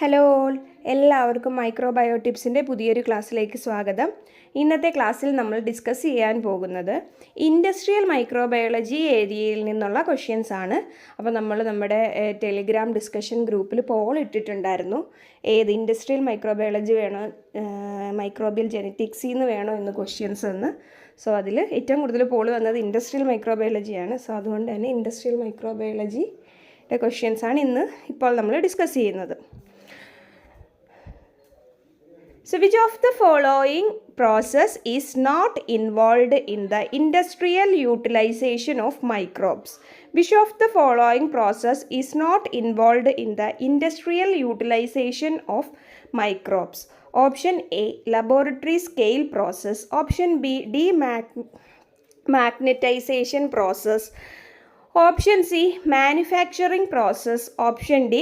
Hello all, എല്ലാവർക്കും മൈക്രോബയോട്ടിപ്സിൻ്റെ പുതിയൊരു ക്ലാസ്സിലേക്ക് സ്വാഗതം. ഇന്നത്തെ ക്ലാസ്സിൽ നമ്മൾ ഡിസ്കസ് ചെയ്യാൻ പോകുന്നത് ഇൻഡസ്ട്രിയൽ മൈക്രോബയോളജി ഏരിയയിൽ നിന്നുള്ള ക്വസ്റ്റ്യൻസ് ആണ്. അപ്പോൾ നമ്മൾ നമ്മുടെ ടെലിഗ്രാം ഡിസ്കഷൻ ഗ്രൂപ്പിൽ പോൾ ഇട്ടിട്ടുണ്ടായിരുന്നു, ഏത് ഇൻഡസ്ട്രിയൽ മൈക്രോബയോളജി വേണോ മൈക്രോബിയൽ ജെനറ്റിക്സിൽ നിന്ന് വേണോ എന്ന് ക്വസ്റ്റ്യൻസ് എന്ന്. സോ അതിൽ ഏറ്റവും കൂടുതൽ പോൾ വന്നത് ഇൻഡസ്ട്രിയൽ മൈക്രോബയോളജിയാണ്. സോ അതുകൊണ്ട് തന്നെ ഇൻഡസ്ട്രിയൽ മൈക്രോബയോളജിയുടെ ക്വസ്റ്റ്യൻസ് ആണ് ഇപ്പോൾ നമ്മൾ ഡിസ്കസ് ചെയ്യുന്നത്. So which of the following process is not involved in the industrial utilization of microbes? Which of the following process is not involved in the industrial utilization of microbes? Option A, laboratory scale process. Option B, demagnetization process. Option C, manufacturing process. Option D,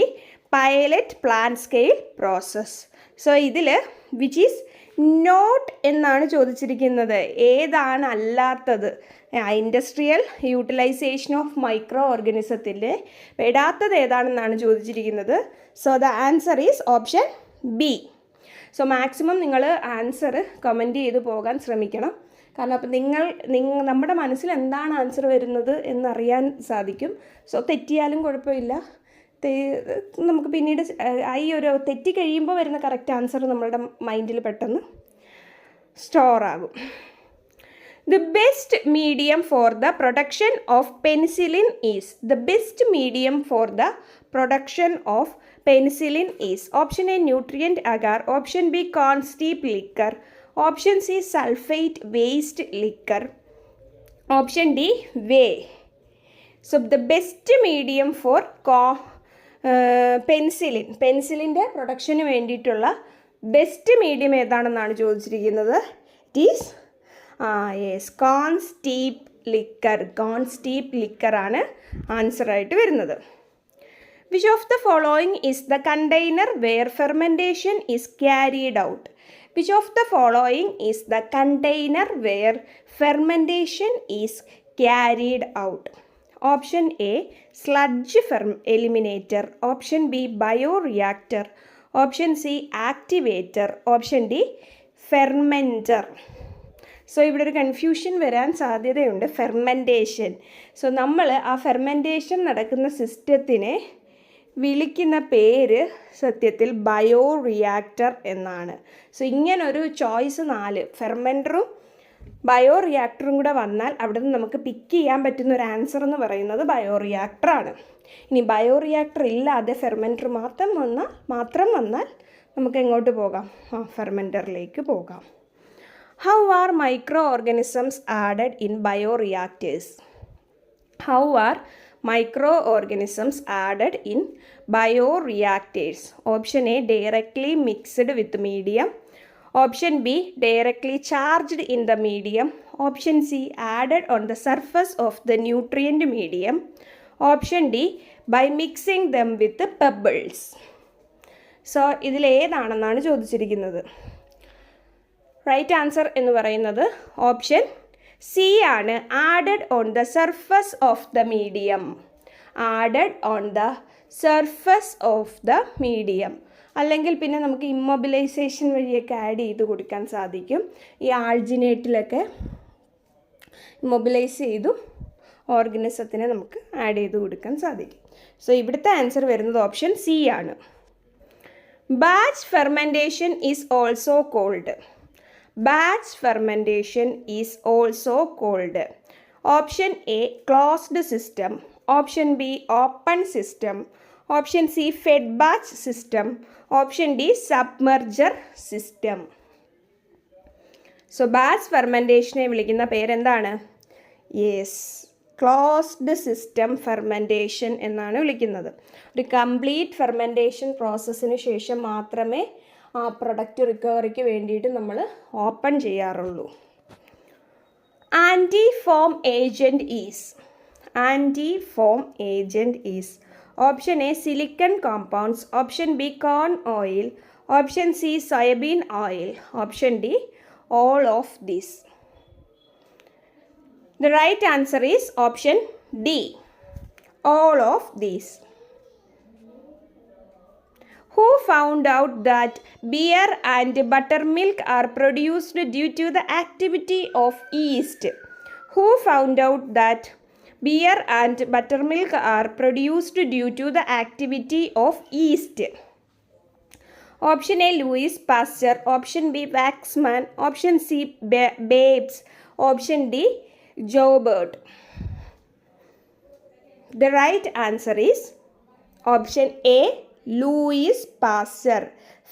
pilot plant scale process. So ഇതിൽ which is not എന്നാണ് ചോദിച്ചിരിക്കുന്നത്. ഏതാണ് അല്ലാത്തത്? Industrial utilisation of micro ഓർഗാനിസത്തിൻ്റെ പെടാത്തത് ഏതാണെന്നാണ് ചോദിച്ചിരിക്കുന്നത്. So the answer is option B. So maximum നിങ്ങൾ answer comment ചെയ്ത് പോകാൻ ശ്രമിക്കണം. കാരണം അപ്പം നമ്മുടെ മനസ്സിൽ എന്താണ് ആൻസർ വരുന്നത് എന്നറിയാൻ സാധിക്കും. സോ തെറ്റിയാലും കുഴപ്പമില്ല, നമുക്ക് പിന്നീട് ഈ ഒരു തെറ്റി കഴിയുമ്പോൾ വരുന്ന കറക്റ്റ് ആൻസർ നമ്മളുടെ മൈൻഡിൽ പെട്ടെന്ന് സ്റ്റോർ ആകും. The best medium for the production of penicillin is. The best medium for the production of penicillin is. Option A, nutrient agar. Option B, corn steep liquor. Option C, sulfate waste liquor. Option D, whey. So the best medium for പെൻസിലിൻ്റെ പ്രൊഡക്ഷന് വേണ്ടിയിട്ടുള്ള best medium ഏതാണെന്നാണ് ചോദിച്ചിരിക്കുന്നത്. It is corn steep liquor. Corn steep ലിക്കറാണ് ആൻസറായിട്ട് വരുന്നത്. Which of the following is the container where fermentation is carried out? Which of the following is the container where fermentation is carried out? Option A, sludge eliminator. Option B, bioreactor. Option C, activator. Option D, fermenter. So ഇവിടെ ഒരു confusion വരാൻ സാധ്യതയുണ്ട്. Fermentation. So നമ്മൾ ആ fermentation നടക്കുന്ന സിസ്റ്റത്തിനെ വിളിക്കുന്ന പേര് സത്യത്തിൽ ബയോറിയാക്ടർ എന്നാണ്. സോ ഇങ്ങനൊരു ചോയ്സ് 4 ഫെർമെൻറ്ററും ബയോറിയാക്ടറും കൂടെ വന്നാൽ അവിടെ നിന്ന് നമുക്ക് പിക്ക് ചെയ്യാൻ പറ്റുന്ന ഒരു ആൻസർ എന്ന് പറയുന്നത് ബയോറിയാക്ടറാണ്. ഇനി ബയോറിയാക്ടർ ഇല്ലാതെ ഫെർമെൻറ്റർ മാത്രം വന്നാൽ നമുക്ക് എങ്ങോട്ട് പോകാം? ഫെർമെൻറ്ററിലേക്ക് പോകാം. How are microorganisms added in bioreactors? How are microorganisms added in bioreactors? Option A, directly mixed with medium. Option B, directly charged in the medium. Option C, added on the surface of the nutrient medium. Option D, by mixing them with pebbles. So ഇതിലേതാണെന്നാണ് ചോദിച്ചിരിക്കുന്നത്. Right answer എന്ന് പറയുന്നത് option C ആണ്. Added on the surface of the medium. Added on the surface of the medium. അല്ലെങ്കിൽ പിന്നെ നമുക്ക് immobilisation വഴിയൊക്കെ add ചെയ്ത് കൊടുക്കാൻ സാധിക്കും. ഈ ആൾജിനേറ്റിലൊക്കെ ഇമ്മൊബിലൈസ് ചെയ്തും ഓർഗാനിസത്തിനെ നമുക്ക് ആഡ് ചെയ്ത് കൊടുക്കാൻ സാധിക്കും. സോ ഇവിടുത്തെ ആൻസർ വരുന്നത് ഓപ്ഷൻ സി ആണ്. Batch fermentation is also called. Batch fermentation is also called. Option A, closed system. Option B, open system. Option C, fed batch system. Option D, submerged system. So batch ഫെർമെൻറ്റേഷനെ വിളിക്കുന്ന പേരെന്താണ്? Yes, closed system fermentation എന്നാണ് വിളിക്കുന്നത്. ഒരു complete fermentation പ്രോസസ്സിന് ശേഷം മാത്രമേ ആ product റിക്കവറിക്ക് വേണ്ടിയിട്ട് നമ്മൾ ഓപ്പൺ ചെയ്യാറുള്ളൂ. Antifoam agent is. Antifoam agent is. Option A, silicon compounds. Option B, corn oil. Option C, soybean oil. Option D, all of this. The right answer is option D, all of these. Who found out that beer and buttermilk are produced due to the activity of yeast? Who found out that beer and buttermilk are produced due to the activity of yeast? Option A, Louis Pasteur. Option B, Waxman. Option C, Babes. Option D, Joubert. The right answer is option A, Louis Pasteur.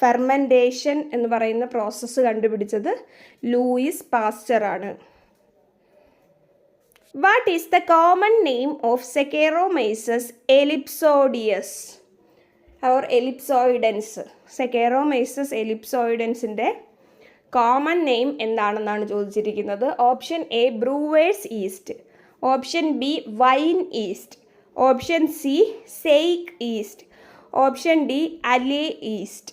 Fermentation എന്ന് പറയുന്ന process കണ്ടുപിടിച്ചത് Louis Pasteur ആണ്. What is the common name of saccharomyces ellipsoideus or ellipsoidens? Saccharomyces എലിപ്സോയിഡൻസിൻ്റെ common name എന്താണെന്നാണ് ചോദിച്ചിരിക്കുന്നത്. Option A, brewer's yeast. Option B, wine yeast. Option C, sake yeast. Option D, ale yeast.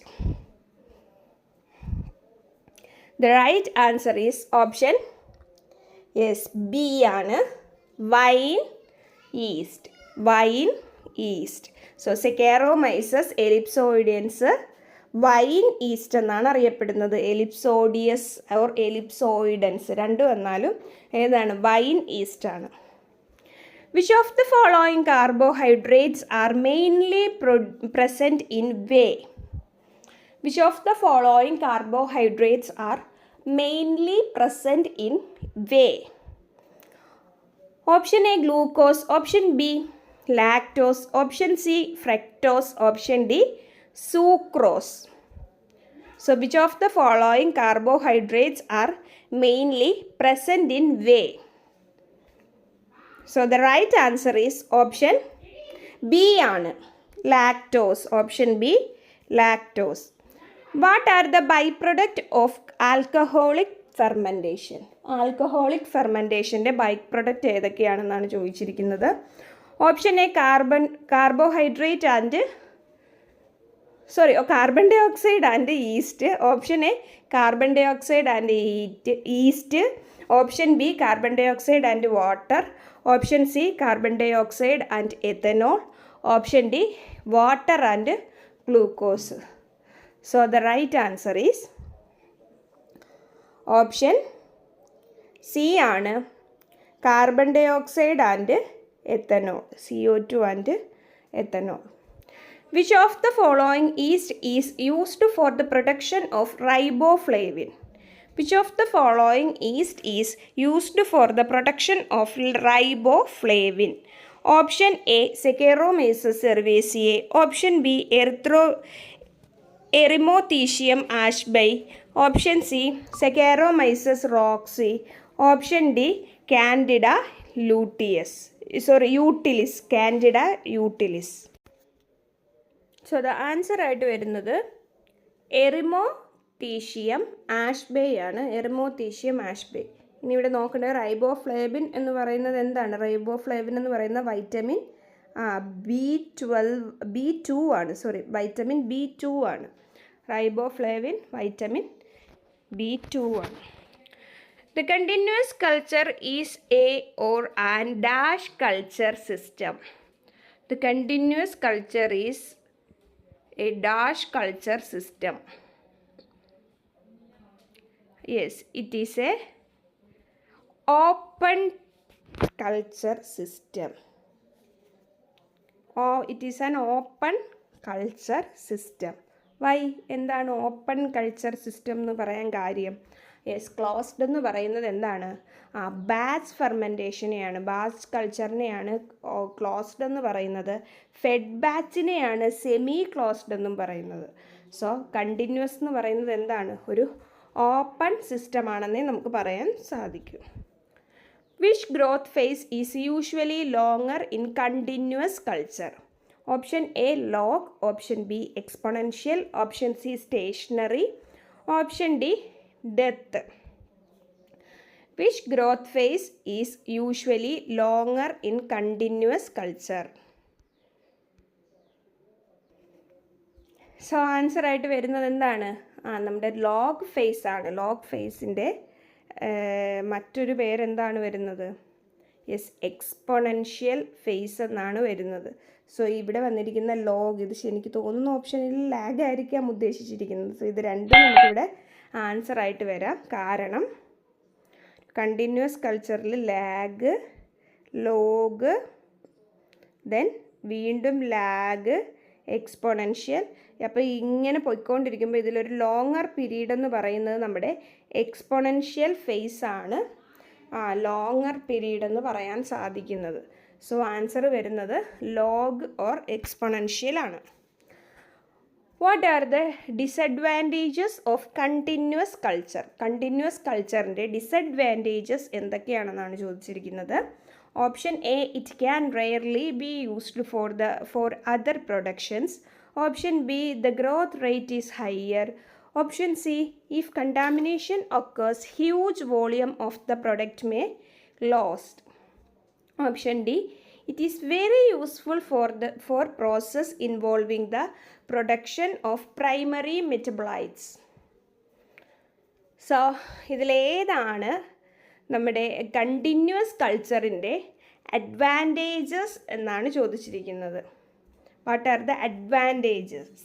The right answer is option B ആണ്, wine yeast. Wine yeast. So saccharomyces ellipsoideus wine yeast എന്നാണ് അറിയപ്പെടുന്നത്. Ellipsoideus or ellipsoidens രണ്ടും എന്നാലും ഏതാണ്? Wine east ആണ്. Which of the following carbohydrates are mainly present in whey? Which of the following carbohydrates are mainly present in whey? Option A, glucose. Option B, lactose. Option C, fructose. Option D, sucrose. So which of the following carbohydrates are mainly present in whey? So the right answer is option B ആണ്, lactose. Option B, lactose. What are the byproduct of alcoholic fermentation? Alcoholic ഫെർമെൻറ്റേഷൻ്റെ byproduct ഏതൊക്കെയാണെന്നാണ് ചോദിച്ചിരിക്കുന്നത്. Option A, carbohydrate and carbon dioxide and yeast. Option A, carbon dioxide and yeast. Option B, carbon dioxide and water. Option C, carbon dioxide and ethanol. Option D, water and glucose. So the right answer is option C ആണ്, carbon dioxide and ethanol, CO2 and ethanol. Which of the following yeast is used for the production of riboflavin? Which of the following yeast is used for the production of riboflavin? Option A, Saccharomyces cerevisiae. Option B, Erythrothecium ashbei. Option C, Saccharomyces roxy. Option D, Candida utilis. Candida utilis. So the answer ആയിട്ട് വരുന്നത് എറിമോത്തീഷ്യം ആഷ്ബേ ആണ്. എറിമോത്തീഷ്യം ആഷ്ബേ. ഇനി ഇവിടെ നോക്കേണ്ടത് riboflavin എന്ന് പറയുന്നത് എന്താണ്? Riboflavin എന്ന് പറയുന്ന വൈറ്റമിൻ B2 ആണ്. വൈറ്റമിൻ B2 ആണ്. റൈബോഫ്ലേവിൻ വൈറ്റമിൻ B2 ആണ്. The continuous culture is a or an dash culture system. The continuous culture is a dash culture system. Yes, it is a open culture system. It is an open culture system. Why? എന്താണ് open culture system എന്ന് പറയാൻ കാര്യം? Yes, closed എന്ന് പറയുന്നത് എന്താണ്? Batch ഫെർമെൻറ്റേഷനെയാണ്, batch കൾച്ചറിനെയാണ് closed എന്ന് പറയുന്നത്. Fed ബാച്ചിനെയാണ് semi closed എന്നും പറയുന്നത്. സോ കണ്ടിന്യൂസ് എന്ന് പറയുന്നത് എന്താണ്? ഒരു ഓപ്പൺ സിസ്റ്റമാണെന്നേ നമുക്ക് പറയാൻ സാധിക്കും. Which growth phase is usually longer in continuous culture? Option A, log. Option B, exponential. Option C, stationary. Option D, death. Which growth phase is usually longer in continuous culture? So answer ആയിട്ട് വരുന്നത് എന്താണ്? നമ്മുടെ log phase ആണ്. Log ഫേസിൻ്റെ മറ്റൊരു പേരെന്താണ് വരുന്നത്? Yes, exponential face എന്നാണ് വരുന്നത്. സോ ഇവിടെ വന്നിരിക്കുന്ന ലോഗ്, ഇത് എനിക്ക് തോന്നുന്ന ഓപ്ഷനിൽ ലാഗ് ആയിരിക്കാം ഉദ്ദേശിച്ചിരിക്കുന്നത്. സോ ഇത് രണ്ടും നമുക്കിവിടെ ആൻസർ ആയിട്ട് വരാം. കാരണം കണ്ടിന്യൂസ് കൾച്ചറിൽ ലാഗ്, ലോഗ്, ദെൻ വീണ്ടും ലാഗ്, എക്സ്പോണൻഷ്യൽ. അപ്പോൾ ഇങ്ങനെ പോയിക്കൊണ്ടിരിക്കുമ്പോൾ ഇതിലൊരു ലോങ്ങർ പീരീഡ് എന്ന് പറയുന്നത് നമ്മുടെ എക്സ്പോണൻഷ്യൽ ഫേസ് ആണ്. ലോങ്ങർ പീരീഡ് എന്ന് പറയാൻ സാധിക്കുന്നത്. സോ ആൻസർ വരുന്നത് ലോഗ് ഓർ എക്സ്പോണൻഷ്യൽ ആണ്. What are the disadvantages of continuous culture? Continuous കൾച്ചറിൻ്റെ ഡിസഡ്വാൻറ്റേജസ് എന്തൊക്കെയാണെന്നാണ് ചോദിച്ചിരിക്കുന്നത്. Option A, it can rarely be used for other productions. Option B, the growth rate is higher. Option C, if contamination occurs, huge volume of the product may lost. Option D, it is very useful for process involving the production of primary metabolites. So ഇതിലേതാണ് നമ്മുടെ continuous കൾച്ചറിൻ്റെ advantages എന്നാണ് ചോദിച്ചിരിക്കുന്നത്. What are the advantages?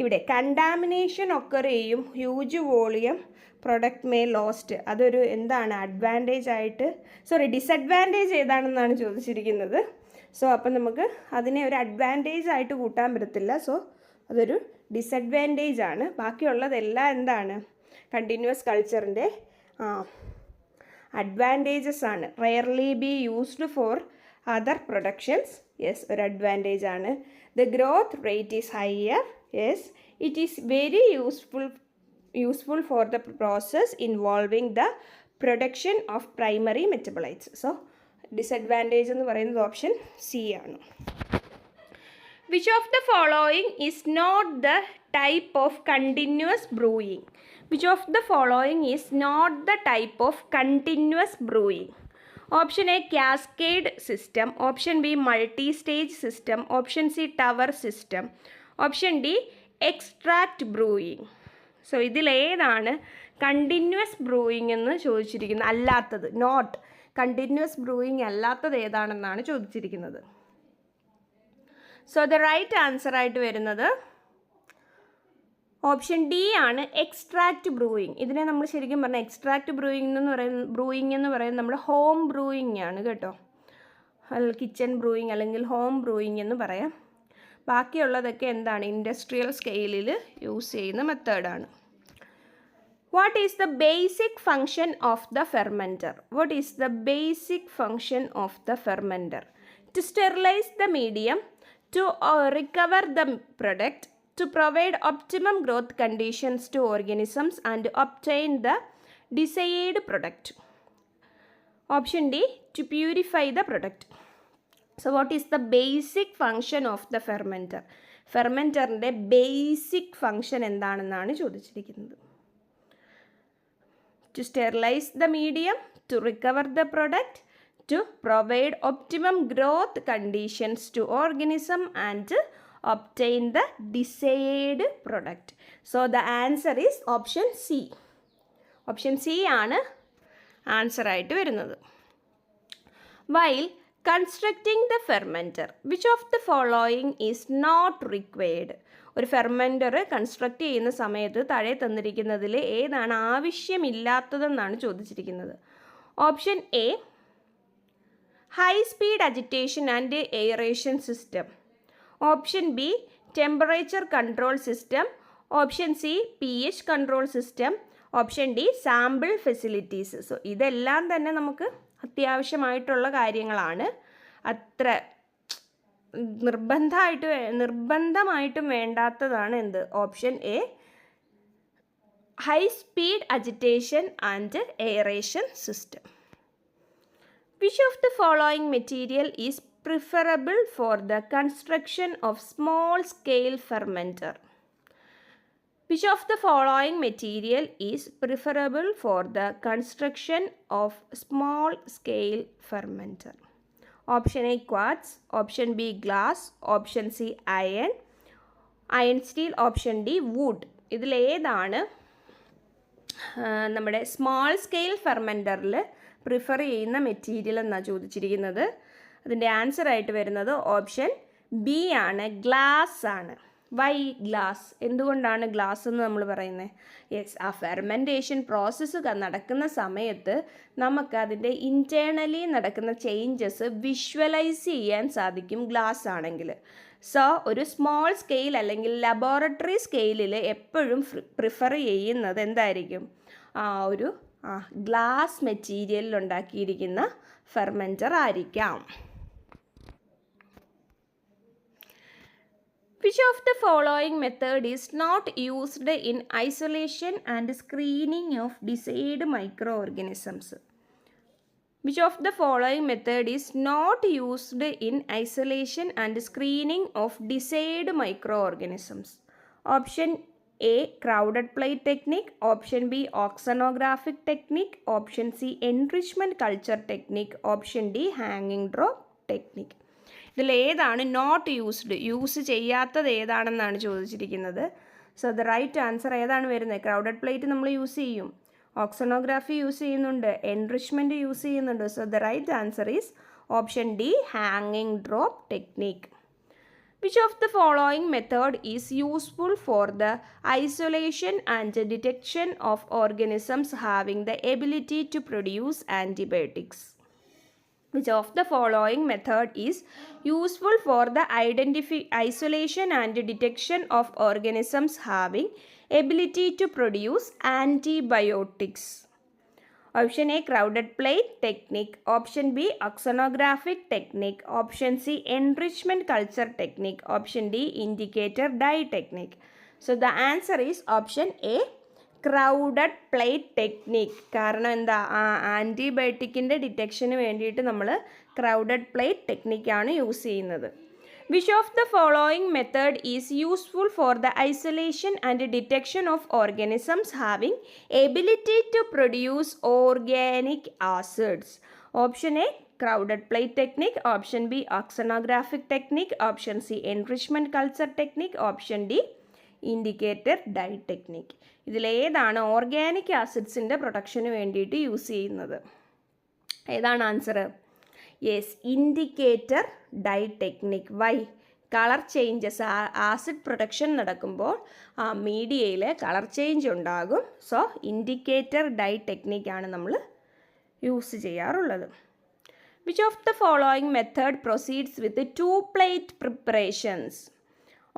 ഇവിടെ contamination occur ചെയ്യും, huge volume, product may lost. അതൊരു എന്താണ് advantage ആയിട്ട്, ഡിസഡ്വാൻറ്റേജ് ഏതാണെന്നാണ് ചോദിച്ചിരിക്കുന്നത്. സോ അപ്പം നമുക്ക് അതിനെ ഒരു അഡ്വാൻറ്റേജ് ആയിട്ട് കൂട്ടാൻ പറ്റത്തില്ല. സോ അതൊരു ഡിസഡ്വാൻറ്റേജ് ആണ്. ബാക്കിയുള്ളതെല്ലാം എന്താണ് കണ്ടിന്യൂസ് കൾച്ചറിൻ്റെ അഡ്വാൻറ്റേജസ് ആണ്. Rarely be used for other productions, yes ഒരു അഡ്വാൻറ്റേജ് ആണ്. The growth rate is higher, yes, it is very useful for the process involving the production of primary metabolites. So disadvantage എന്ന് പറയുന്നത് option C ആണ്. Which of the following is not the type of continuous brewing? Which of the following is not the type of continuous brewing? Option A, cascade system. Option B, multi-stage system. Option C, tower system. Option D, extract brewing. So ഇതിലേതാണ് continuous brewing എന്ന് ചോദിച്ചിരിക്കുന്നത്? അല്ലാത്തത്, not continuous brewing അല്ലാത്തത് ഏതാണെന്നാണ് ചോദിച്ചിരിക്കുന്നത്. So the right answer ആയിട്ട് വരുന്നത് option D ആണ്, extract brewing. ഇതിനെ നമ്മൾ ശരിക്കും പറഞ്ഞാൽ എക്സ്ട്രാക്റ്റ് ബ്രൂയിങ് എന്ന് പറയുന്നത് നമ്മുടെ ഹോം ബ്രൂയിങ് ആണ് കേട്ടോ. കിച്ചൺ ബ്രൂയിങ് അല്ലെങ്കിൽ ഹോം ബ്രൂയിങ് എന്ന് പറയാം. ബാക്കിയുള്ളതൊക്കെ എന്താണ് ഇൻഡസ്ട്രിയൽ സ്കെയിലിൽ യൂസ് ചെയ്യുന്ന മെത്തേഡാണ്. What is the basic function of the fermenter? What is the basic function of the fermenter? To sterilise the medium, to recover the product, to provide optimum growth conditions to organisms and obtain the desired product. Option D, to purify the product. So what is the basic function of the fermenter? ഫെർമെൻറ്ററിൻ്റെ basic function എന്താണെന്നാണ് ചോദിച്ചിരിക്കുന്നത്. To sterilise the medium, to recover the product, to provide optimum growth conditions to organism and obtain the desired product. So the answer is option C. Option C ആണ് answer ആയിട്ട് വരുന്നത്. While constructing the fermenter, which of the following is not required? ഒരു ഫെർമെൻറ്റർ construct ചെയ്യുന്ന സമയത്ത് താഴെ തന്നിരിക്കുന്നതിൽ ഏതാണ് ആവശ്യമില്ലാത്തതെന്നാണ് ചോദിച്ചിരിക്കുന്നത്. Option A, high speed agitation and aeration system. Option B, temperature control system. Option C, pH control system. Option D, sample facilities. So ഇതെല്ലാം തന്നെ നമുക്ക് അത്യാവശ്യമായിട്ടുള്ള കാര്യങ്ങളാണ്. അത്ര നിർബന്ധമായിട്ടും വേണ്ടാത്തതാണ് എന്ത്? Option A, high speed agitation and aeration system. Which of the following material is preferable for the construction of small scale fermenter? Which of the following material is preferable for the construction of small scale fermenter? Option A, quartz. Option B, glass. Option C, iron steel. Option D, wood. ഇതിലേതാണ് നമ്മുടെ small scale ഫെർമെൻറ്ററിൽ prefer ചെയ്യുന്ന material എന്നാണ് ചോദിച്ചിരിക്കുന്നത്. അതിൻ്റെ answer ആയിട്ട് വരുന്നത് option B ആണ്, ഗ്ലാസ് ആണ്. Why glass? എന്തുകൊണ്ടാണ് ഗ്ലാസ് എന്ന് നമ്മൾ പറയുന്നത്? യെസ്, ആ ഫെർമെൻറ്റേഷൻ പ്രോസസ്സ് നടക്കുന്ന സമയത്ത് നമുക്ക് അതിൻ്റെ ഇൻറ്റേർണലി നടക്കുന്ന ചേഞ്ചസ് വിഷ്വലൈസ് ചെയ്യാൻ സാധിക്കും ഗ്ലാസ് ആണെങ്കിൽ. സോ ഒരു സ്മോൾ സ്കെയിൽ അല്ലെങ്കിൽ ലബോറട്ടറി സ്കെയിലിൽ എപ്പോഴും പ്രിഫർ ചെയ്യുന്നത് എന്തായിരിക്കും? ഒരു ഗ്ലാസ് മെറ്റീരിയലിൽ ഉണ്ടാക്കിയിരിക്കുന്ന ഫെർമെൻറ്റർ ആയിരിക്കാം. Which of the following method is not used in isolation and screening of diseased microorganisms? Which of the following method is not used in isolation and screening of diseased microorganisms? Option A, crowded plate technique. Option B, oxonographic technique. Option C, enrichment culture technique. Option D, hanging drop technique. ഇതിൽ ഏതാണ് not use ചെയ്യാത്തത് ഏതാണെന്നാണ് ചോദിച്ചിരിക്കുന്നത്. So the right answer ഏതാണ് വരുന്നത്? Crowded plate നമ്മൾ use ചെയ്യും, auxanography use ചെയ്യുന്നുണ്ട്, enrichment use ചെയ്യുന്നുണ്ട്. So the right answer is option D, ഹാങ്ങിങ് drop technique. Which of the following method is useful for the isolation and detection of organisms having the ability to produce antibiotics? Which of the following method is useful for the isolation and detection of organisms having ability to produce antibiotics? Option A, crowded plate technique. Option B, oxonographic technique. Option C, enrichment culture technique. Option D, indicator dye technique. So the answer is option A, crowded plate technique. കാരണം എന്താ? ആൻറ്റിബയോട്ടിക്കിൻ്റെ ഡിറ്റക്ഷന് വേണ്ടിയിട്ട് നമ്മൾ crowded plate ടെക്നിക്കാണ് use ചെയ്യുന്നത്. Which of the following method is useful for the isolation and detection of organisms having ability to produce organic acids? Option A, crowded plate technique. Option B, oxonographic technique. Option C, enrichment culture technique. Option D, indicator dye technique. ഇതിലേതാണ് organic ആസിഡ്സിൻ്റെ പ്രൊഡക്ഷന് വേണ്ടിയിട്ട് use ചെയ്യുന്നത്? ഏതാണ് answer? Yes, indicator dye technique. Why? Colour changes, acid production നടക്കുമ്പോൾ ആ മീഡിയയിൽ colour change ഉണ്ടാകും. സോ ഇൻഡിക്കേറ്റർ ഡൈ ടെക്നിക്കാണ് നമ്മൾ യൂസ് ചെയ്യാറുള്ളത്. Which of the following method proceeds with the two plate preparations?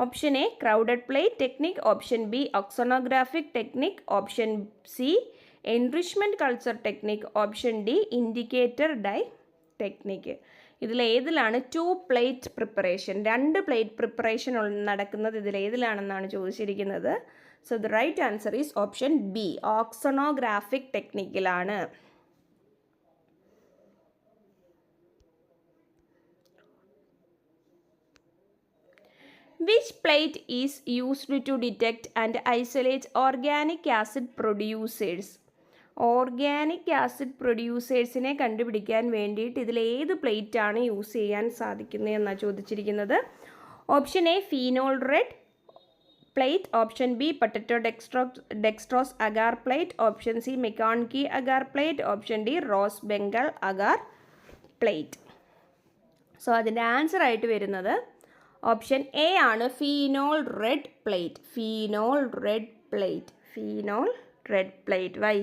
Option A, crowded plate technique. Option B, oxonographic technique. Option C, enrichment culture technique. Option D, indicator dye technique. ഇതിലേതിലാണ് two plate preparation, രണ്ട് plate preparation നടക്കുന്നത് ഇതിലേതിലാണെന്നാണ് ചോദിച്ചിരിക്കുന്നത്. So the right answer is option B, auxanographic ടെക്നിക്കിലാണ്. Which plate is used to detect and isolate organic acid producers? Organic acid പ്രൊഡ്യൂസേഴ്സിനെ കണ്ടുപിടിക്കാൻ വേണ്ടിയിട്ട് ഇതിലേത് plate ആണ് യൂസ് ചെയ്യാൻ സാധിക്കുന്നത് എന്നാണ് ചോദിച്ചിരിക്കുന്നത്. Option A, phenol red plate. Option B, potato dextrose agar plate. Option C, MacConkey agar plate. Option D, rose Bengal agar plate. So അതിൻ്റെ answer ആയിട്ട് വരുന്നത് ഓപ്ഷൻ എ ആണ്, phenol red plate. Phenol red plate, phenol red plate. Why?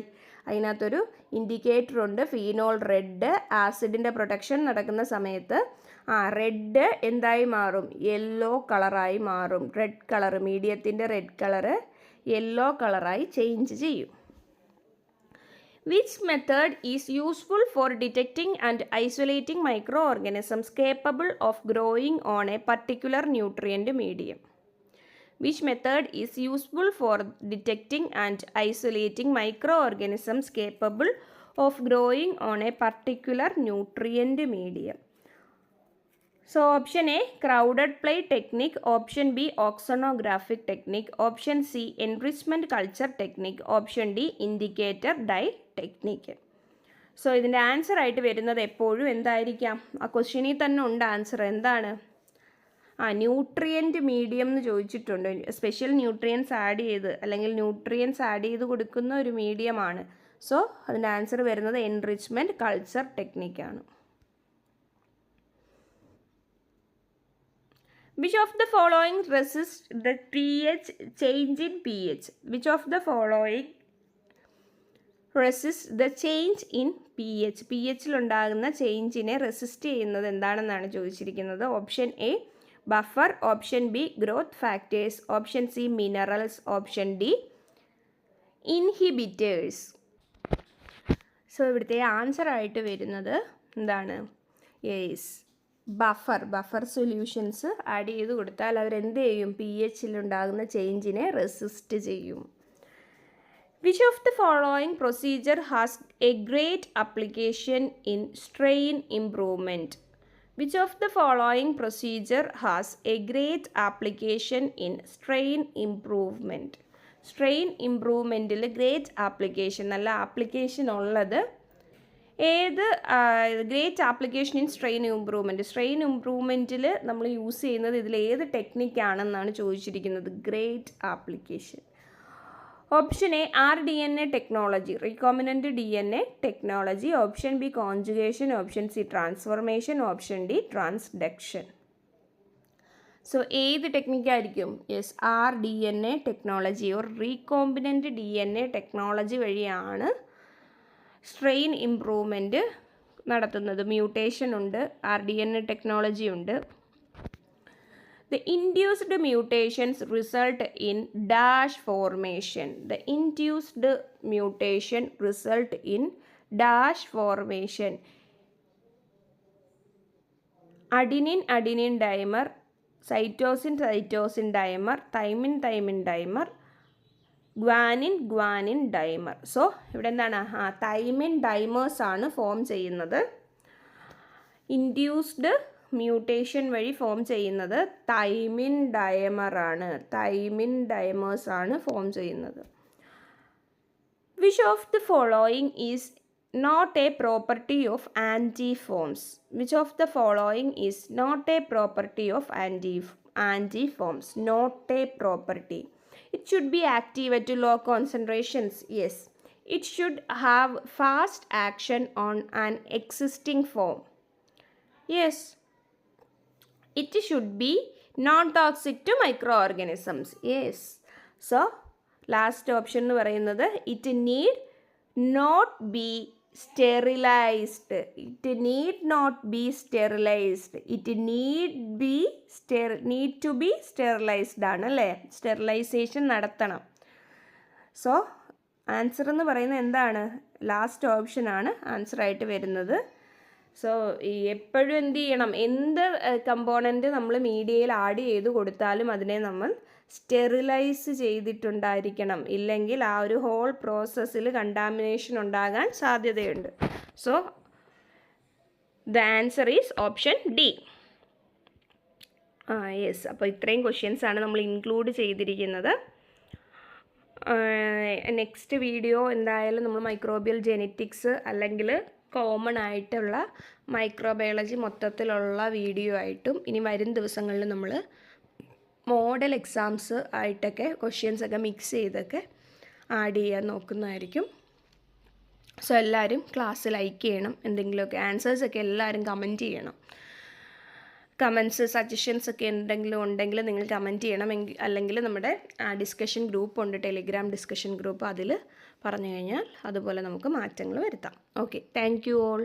അതിനകത്തൊരു indicator ഉണ്ട്, phenol red. ആസിഡിൻ്റെ production നടക്കുന്ന സമയത്ത് red എന്തായി മാറും? യെല്ലോ കളറായി മാറും. റെഡ് കളർ, മീഡിയത്തിൻ്റെ റെഡ് കളറ് യെല്ലോ കളറായി ചേഞ്ച് ചെയ്യും. Which method is useful for detecting and isolating microorganisms capable of growing on a particular nutrient medium? Which method is useful for detecting and isolating microorganisms capable of growing on a particular nutrient medium? So option A, crowded plate technique. Option B, oxonographic technique. Option C, enrichment culture technique. Option D, indicator dye technique. So ഇതിൻ്റെ answer ആയിട്ട് വരുന്നത് എപ്പോഴും എന്തായിരിക്കാം? ആ ക്വസ്റ്റ്യനിൽ തന്നെ ഉണ്ട് answer. എന്താണ്? ന്യൂട്രിയൻറ്റ് മീഡിയം എന്ന് ചോദിച്ചിട്ടുണ്ട്. സ്പെഷ്യൽ ന്യൂട്രിയൻസ് ആഡ് ചെയ്ത് അല്ലെങ്കിൽ ന്യൂട്രിയൻസ് ആഡ് ചെയ്ത് കൊടുക്കുന്ന ഒരു മീഡിയമാണ്. സോ അതിൻ്റെ ആൻസർ വരുന്നത് എൻറിച്ച്മെൻറ്റ് കൾച്ചർ ടെക്നിക്കാണ്. Which of the following resists the pH change in pH? Which of the following resist the change in P H, P എച്ചിലുണ്ടാകുന്ന ചേഞ്ചിനെ റെസിസ്റ്റ് ചെയ്യുന്നത് എന്താണെന്നാണ് ചോദിച്ചിരിക്കുന്നത്. Option A buffer, option B growth factors, option C minerals, option D inhibitors. So ഇവിടുത്തെ answer ആയിട്ട് വരുന്നത് എന്താണ്? Yes, buffer solutions add ചെയ്ത് കൊടുത്താൽ അവരെന്ത് ചെയ്യും? പി എച്ചിലുണ്ടാകുന്ന ചേഞ്ചിനെ റെസിസ്റ്റ് ചെയ്യും. Which of the following procedure has a great application in strain improvement? Which of the following procedure has a great application in strain improvement? Strain improvementൽ great application, നല്ല application ഉള്ളത് ഏത്? Great application in strain improvement. Strain ഇംപ്രൂവ്മെൻറ്റിൽ നമ്മൾ use ചെയ്യുന്നത് ഇതിൽ ഏത് ടെക്നിക്കാണെന്നാണ് ചോദിച്ചിരിക്കുന്നത്. Great application. Option A rDNA technology, recombinant DNA technology, option B conjugation, option C transformation, option D transduction. So ഏത് ടെക്നിക്കായിരിക്കും? Yes, rDNA technology or recombinant DNA technology വഴിയാണ് സ്ട്രെയിൻ ഇംപ്രൂവ്മെൻറ്റ് നടത്തുന്നത്. മ്യൂട്ടേഷൻ ഉണ്ട്, rDNA ടെക്നോളജി ഉണ്ട്. The induced mutations result in dash formation. The induced mutation result in dash formation. Adenine dimer, cytosine dimer, thymine dimer, guanine dimer. So ഇവിടെ എന്താണ്? Thymine dimers ആണ് form ചെയ്യുന്നത്. Induced mutation വഴി form ചെയ്യുന്നത് thymine ഡയമറാണ്. Thymine dimers ആണ് form ചെയ്യുന്നത്. Which of the following is not a property of antifoams? Which of the following is not a property of antifoams? Not a property. It should be active at low concentrations. Yes. It should have fast action on an existing form. Yes. It should be non-toxic to microorganisms. Yes. So, last option എന്ന് പറയുന്നത് it need not be sterilized. It need not be sterilized. It need to be sterilized ആണ് അല്ലേ? Sterilisation നടത്തണം. So answer എന്ന് പറയുന്നത് എന്താണ്? Last ഓപ്ഷനാണ് ആൻസറായിട്ട് വരുന്നത്. സോ എപ്പോഴും എന്ത് ചെയ്യണം? എന്ത് കമ്പോണൻറ്റ് നമ്മൾ മീഡിയയിൽ ആഡ് ചെയ്ത് കൊടുത്താലും അതിനെ നമ്മൾ സ്റ്റെറിലൈസ് ചെയ്തിട്ടുണ്ടായിരിക്കണം. ഇല്ലെങ്കിൽ ആ ഒരു ഹോൾ പ്രോസസ്സിൽ കണ്ടാമിനേഷൻ ഉണ്ടാകാൻ സാധ്യതയുണ്ട്. So the answer is option D. Yes, അപ്പോൾ ഇത്രയും ക്വസ്റ്റ്യൻസാണ് നമ്മൾ ഇൻക്ലൂഡ് ചെയ്തിരിക്കുന്നത്. നെക്സ്റ്റ് വീഡിയോ എന്തായാലും നമ്മൾ മൈക്രോബിയൽ ജെനറ്റിക്സ് അല്ലെങ്കിൽ കോമൺ ആയിട്ടുള്ള മൈക്രോബയോളജി മൊത്തത്തിലുള്ള വീഡിയോ ആയിട്ടും ഇനി വരും ദിവസങ്ങളിൽ നമ്മൾ മോഡൽ എക്സാംസ് ആയിട്ടൊക്കെ ക്വസ്റ്റ്യൻസൊക്കെ മിക്സ് ചെയ്തൊക്കെ ആഡ് ചെയ്യാൻ നോക്കുന്നതായിരിക്കും. സോ എല്ലാവരും ക്ലാസ് ലൈക്ക് ചെയ്യണം. എന്തെങ്കിലുമൊക്കെ ആൻസേഴ്സൊക്കെ എല്ലാവരും കമൻറ്റ് ചെയ്യണം. കമൻസ് സജഷൻസ് ഒക്കെ എന്തെങ്കിലും ഉണ്ടെങ്കിൽ നിങ്ങൾ കമൻറ്റ് ചെയ്യണം. അല്ലെങ്കിൽ നമ്മുടെ ഡിസ്കഷൻ ഗ്രൂപ്പ് ഉണ്ട്, ടെലിഗ്രാം ഡിസ്കഷൻ ഗ്രൂപ്പ്, അതിൽ പറഞ്ഞു കഴിഞ്ഞാൽ അതുപോലെ നമുക്ക് മാറ്റങ്ങൾ വരുത്താം. Okay, thank you all.